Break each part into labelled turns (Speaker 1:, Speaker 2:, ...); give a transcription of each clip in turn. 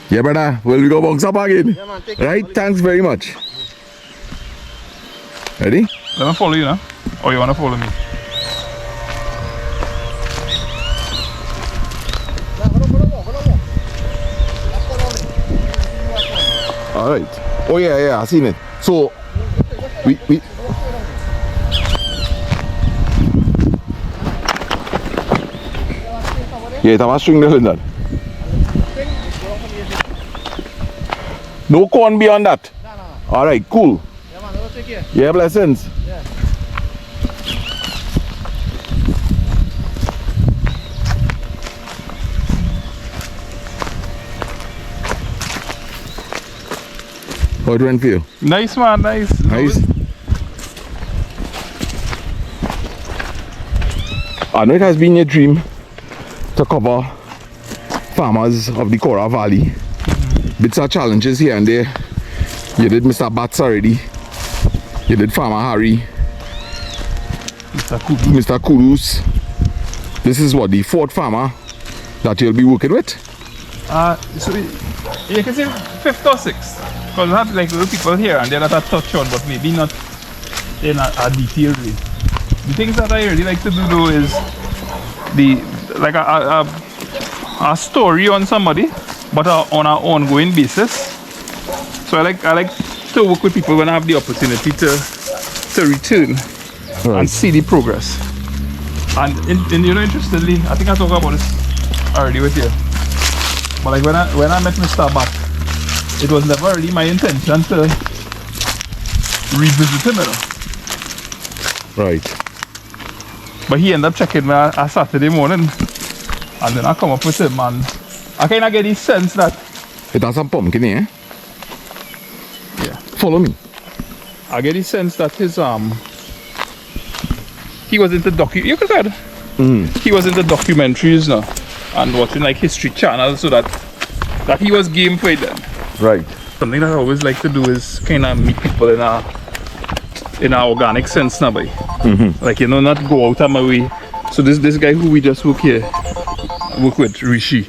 Speaker 1: Yeah, brother. Will we go box up again? Yeah, man, right, thanks very much. Ready?
Speaker 2: Let me follow you now. Or you want to follow me?
Speaker 1: Alright. Oh yeah, I seen it. So we yeah, tama string there in that. No corn beyond that. Alright, cool.
Speaker 3: Yeah, man, let's take care.
Speaker 1: Yeah, blessings.
Speaker 3: Yeah.
Speaker 1: How it went for you?
Speaker 2: Nice, man, nice.
Speaker 1: Nice. I know it has been your dream to cover farmers of the Cora Valley. Bits of challenges here and there. You did Mr. Bats already. You did Farmer Harry. Mr. Kudus. This is what, the fourth farmer that you'll be working with?
Speaker 2: So you can say fifth or sixth. Because we have like little people here and there that I touch on, but maybe not in a detailed way. The things that I really like to do though is a story on somebody, but on an ongoing basis. So I like to work with people when I have the opportunity to return and see the progress. And interestingly, I think I talked about this already with you. But like when I met Mr. Bat, it was never really my intention to revisit him, you know.
Speaker 1: Right.
Speaker 2: But he ended up checking me a Saturday morning, and then I come up with him, and I kind of get the sense that
Speaker 1: It has some pumpkin, eh?
Speaker 2: yeah,
Speaker 1: Follow me.
Speaker 2: I get the sense that his he was into you could say he was into documentaries now and watching like history channels, so that he was game for it then.
Speaker 1: Right.
Speaker 2: Something that I always like to do is kind of meet people in a organic sense now, boy. Like, you know, not go out of my way. So this guy who we just work with, Rishi,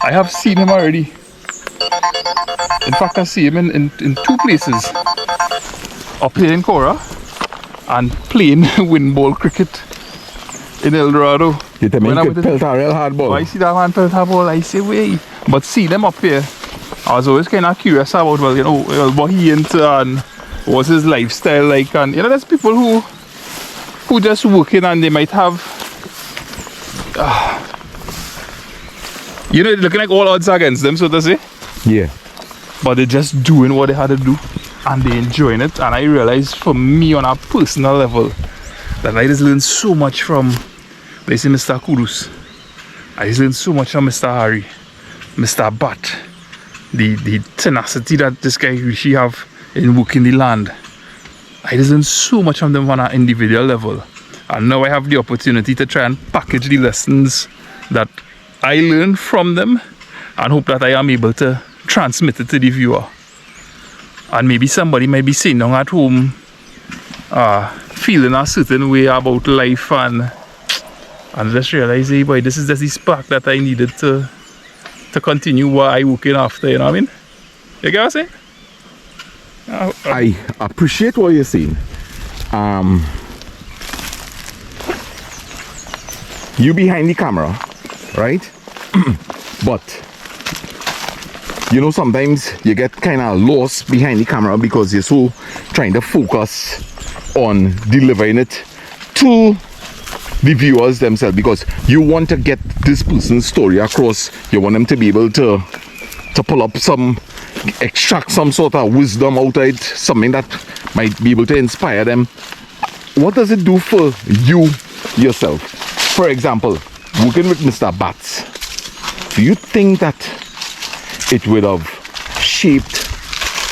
Speaker 2: I have seen him already. In fact, I see him in two places. Up here in Cora and playing wind ball cricket in El Dorado.
Speaker 1: You tell me you could pelt a real hard ball.
Speaker 2: I see that man pelt a ball, I say, wait. But see them up here, I was always kind of curious about, well, you know, what he into and what's his lifestyle like. And, you know, there's people who just working and they might have, you know, looking like all odds against them, so to say.
Speaker 1: Yeah.
Speaker 2: But they're just doing what they had to do and they enjoying it. And I realized for me on a personal level that I just learned so much from, let's say, Mr. Kudus. I just learned so much from Mr. Harry, Mr. Bat. The tenacity that this guy Rishi have in working the land. I just learned so much from them on an individual level. And now I have the opportunity to try and package the lessons that I learned from them and hope that I am able to transmit it to the viewer. And maybe somebody might be sitting down at home feeling a certain way about life and just realize, hey boy, this is just the spark that I needed to continue what I working after, you know what I mean? You get what I'm saying?
Speaker 1: I appreciate what you're saying. You behind the camera, right? But you know, sometimes you get kind of lost behind the camera because you're so trying to focus on delivering it to the viewers themselves, because you want to get this person's story across. You want them to be able to pull up extract some sort of wisdom out of it, something that might be able to inspire them. What does it do for you yourself? For example, working with Mr. Bats, do you think that it would have shaped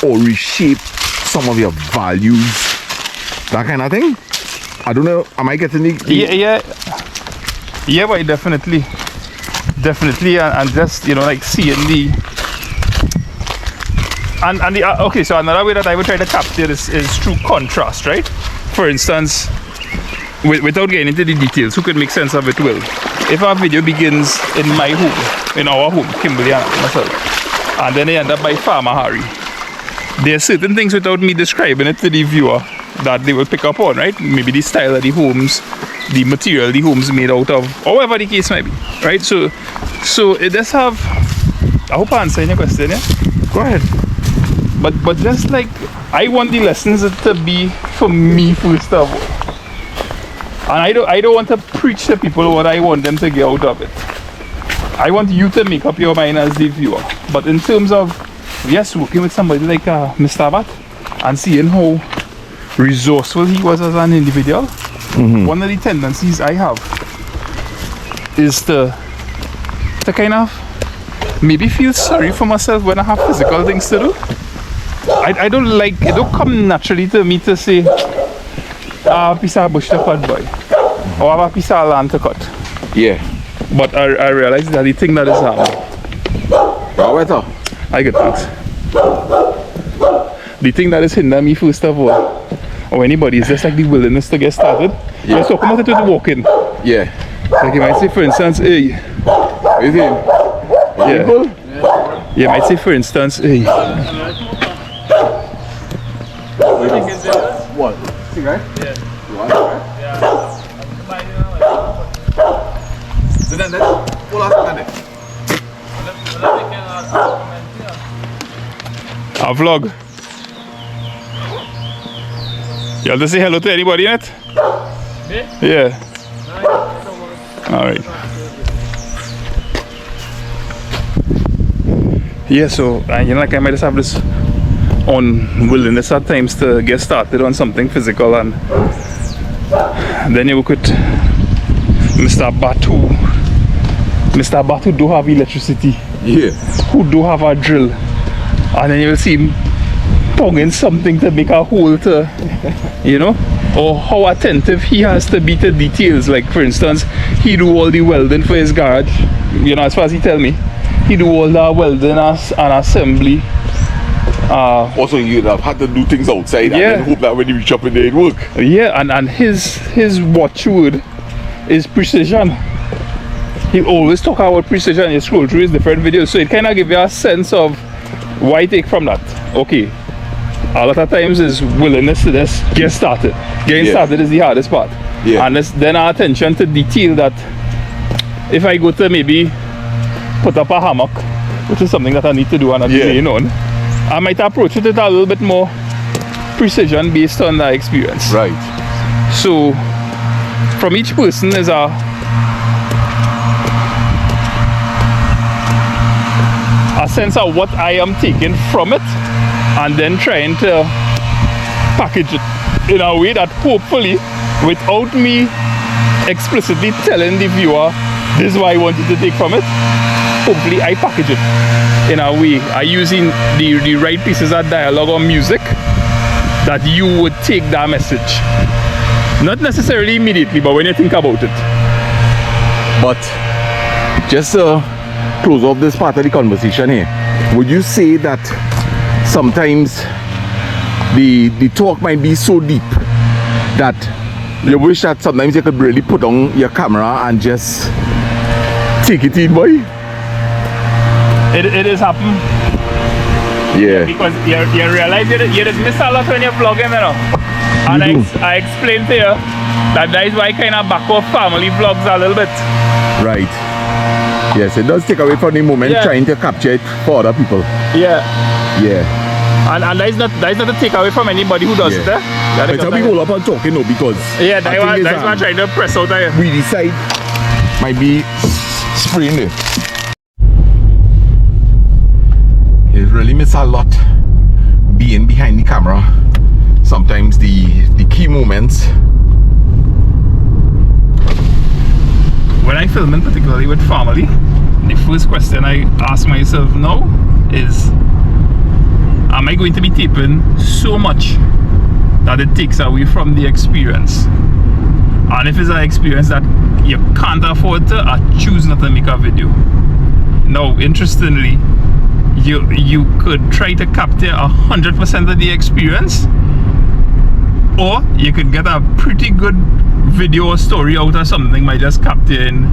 Speaker 1: or reshaped some of your values, that kind of thing? I don't know, am I getting the...
Speaker 2: Yeah, but definitely, and just, you know, like seeing the and the okay, so another way that I would try to capture is through contrast, right? For instance, without getting into the details, who could make sense of it will. If our video begins in my home, in our home, Kimberly and myself, and then they end up by Farmer Harry, there are certain things without me describing it to the viewer that they will pick up on, right? Maybe the style of the homes, the material the homes made out of, or whatever the case might be, right? So it does have, I hope I answered your question, yeah?
Speaker 1: Go ahead.
Speaker 2: But just like, I want the lessons to be for me first of all. And I don't want to preach to people what I want them to get out of it. I want you to make up your mind as the viewer. But in terms of, yes, working with somebody like Mr. Abbott and seeing how resourceful he was as an individual, one of the tendencies I have is to kind of maybe feel sorry for myself when I have physical things to do. I don't like, it don't come naturally to me to say, I have a piece of bush to cut, boy, or I have a piece of land to cut.
Speaker 1: Yeah.
Speaker 2: But I realize that the thing that is
Speaker 1: Better.
Speaker 2: I get thanks. The thing that is hindering me first of all, or anybody, is just like the willingness to get started.
Speaker 1: Yeah.
Speaker 2: Let's talk about it with the walk-in.
Speaker 1: Yeah.
Speaker 2: Like you might say, for instance, hey.
Speaker 1: What is it?
Speaker 2: Yeah. You might say, for instance, hey.
Speaker 1: What? Cigarette?
Speaker 3: Yeah.
Speaker 1: You want cigarette?
Speaker 3: Yeah.
Speaker 1: So then pull out the
Speaker 2: A vlog. You have to say hello to anybody in it?
Speaker 3: Me?
Speaker 2: Yeah. Alright. Yeah, so you know, like I might just have this unwillingness at times to get started on something physical, and then you look at Mr. Batu. Mr. Batu do have electricity.
Speaker 1: Yeah.
Speaker 2: Who do have a drill. And then you will see him ponging something to make a hole to, you know, or how attentive he has to be to details. Like, for instance, he do all the welding for his garage, you know, as far as he tell me. He do all the welding and assembly.
Speaker 1: Also, you'd have had to do things outside and
Speaker 2: Yeah.
Speaker 1: then hope that when you reach up in there it work.
Speaker 2: Yeah, and his watchword is precision. He always talk about precision. You scroll through his different videos, so it kind of gives you a sense of why I take from that. Okay, a lot of times is willingness to just get started. Getting started is the hardest part.
Speaker 1: Yeah.
Speaker 2: And then our attention to detail, that if I go to maybe put up a hammock, which is something that I need to do and I'm delaying on, I might approach it with a little bit more precision based on the experience.
Speaker 1: Right.
Speaker 2: So from each person is a sense of what I am taking from it, and then trying to package it in a way that hopefully, without me explicitly telling the viewer this is what I want you to take from it, hopefully I package it in a way, I using the right pieces of dialogue or music that you would take that message. Not necessarily immediately, but when you think about it.
Speaker 1: But just close off this part of the conversation here, would you say that sometimes the talk might be so deep that you wish that sometimes you could really put on your camera and just take it in, boy?
Speaker 2: It is happen.
Speaker 1: Yeah.
Speaker 2: Because you realize you just miss a lot when you're vlogging, you know. And I explained to you that is why I kind of back off family vlogs a little bit.
Speaker 1: Right. Yes, it does take away from the moment trying to capture it for other people.
Speaker 2: Yeah.
Speaker 1: Yeah.
Speaker 2: And that is not a takeaway from anybody who does it.
Speaker 1: But tell me hold up on talking though, because
Speaker 2: that's what I'm trying to press out there.
Speaker 1: we decide might be spraying it. It really miss a lot being behind the camera. Sometimes the key moments.
Speaker 2: When I film, particularly with family, the first question I ask myself now is, am I going to be taping so much that it takes away from the experience? And if it's an experience that you can't afford to, I choose not to make a video. Now, interestingly, you could try to capture 100% of the experience, or you could get a pretty good video or story out of something might just capture in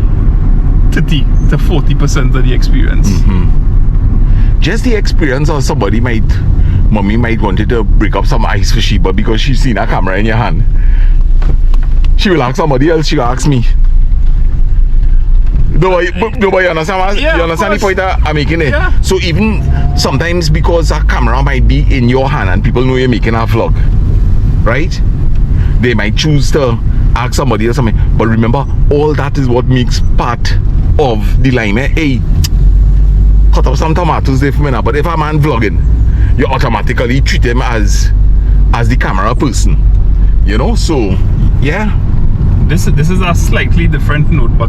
Speaker 2: 30 to 40% of the experience.
Speaker 1: Just the experience of mommy might wanted to break up some ice for she, but because she's seen a camera in your hand, she will ask somebody else, she will ask me. No, but you understand
Speaker 2: Yeah,
Speaker 1: you understand the point that I'm making it?
Speaker 2: Yeah.
Speaker 1: So even sometimes because a camera might be in your hand and people know you're making a vlog, right? They might choose to ask somebody else something. But remember, all that is what makes part of the line. Hey, cut up some tomatoes there for me now. But if a man vlogging, you automatically treat him as the camera person. You know, so yeah.
Speaker 2: This is a slightly different note, but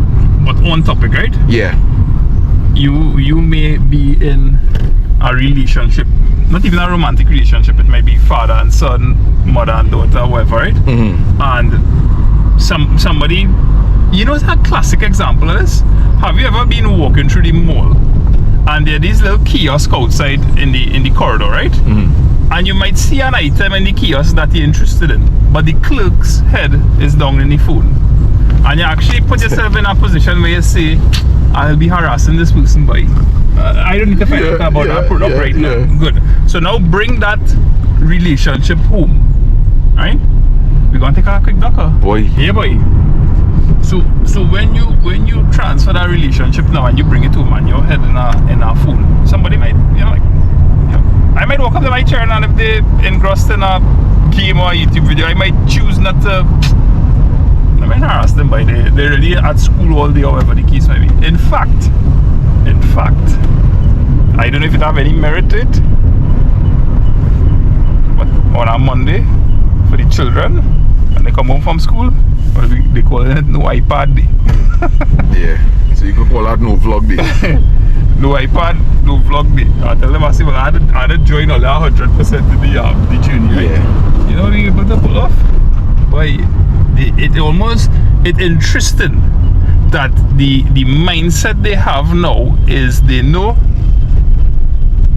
Speaker 2: on topic, right?
Speaker 1: Yeah.
Speaker 2: You may be in a relationship, not even a romantic relationship. It might be father and son, mother and daughter, whatever, right? And somebody, you know, it's a classic example of this. Have you ever been walking through the mall and there are these little kiosks outside in the corridor, right? And you might see an item in the kiosk that you're interested in, but the clerk's head is down in the phone. And you actually put yourself in a position where you say, I'll be harassing this person by. I don't need to find out about that product right now. Good. So now bring that relationship home. Right? We're gonna take a quick ducker.
Speaker 1: Boy.
Speaker 2: Yeah, boy. So when you transfer that relationship now and you bring it home and your head in a phone, somebody might, you know, like, I might walk up to my chair and if they're engrossed in a game or a YouTube video, I might choose not to. I might harass them by they're really at school all day or whatever the case might be. In fact, I don't know if it have any merit to it, but on a Monday for the children when they come home from school, well, they call it no iPad day.
Speaker 1: Yeah. So you could call that no vlog day.
Speaker 2: No iPad, no vlog day. I tell them I say, well, I had to join all that 100% of the journey, right?
Speaker 1: Yeah.
Speaker 2: You know what we able to pull off? Boy, it's interesting that the mindset they have now is they know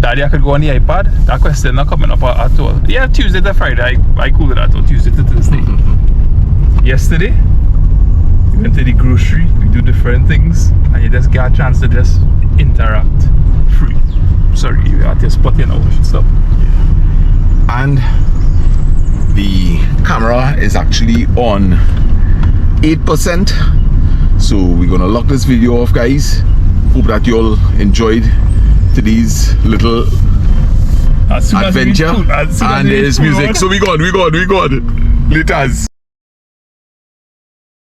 Speaker 2: Daddy, I could go on the iPad. That question not coming up at all. Yeah, Tuesday to Friday, I cool with that, or Tuesday to Thursday. Yesterday, we went to the grocery, we do different things, and you just get a chance to just interact free. Sorry, you're at your spot, you know, we should stop.
Speaker 1: And the camera is actually on 8%. So we're gonna lock this video off, guys. Hope that you all enjoyed today's little adventure. And there's music. So we gone. Laters.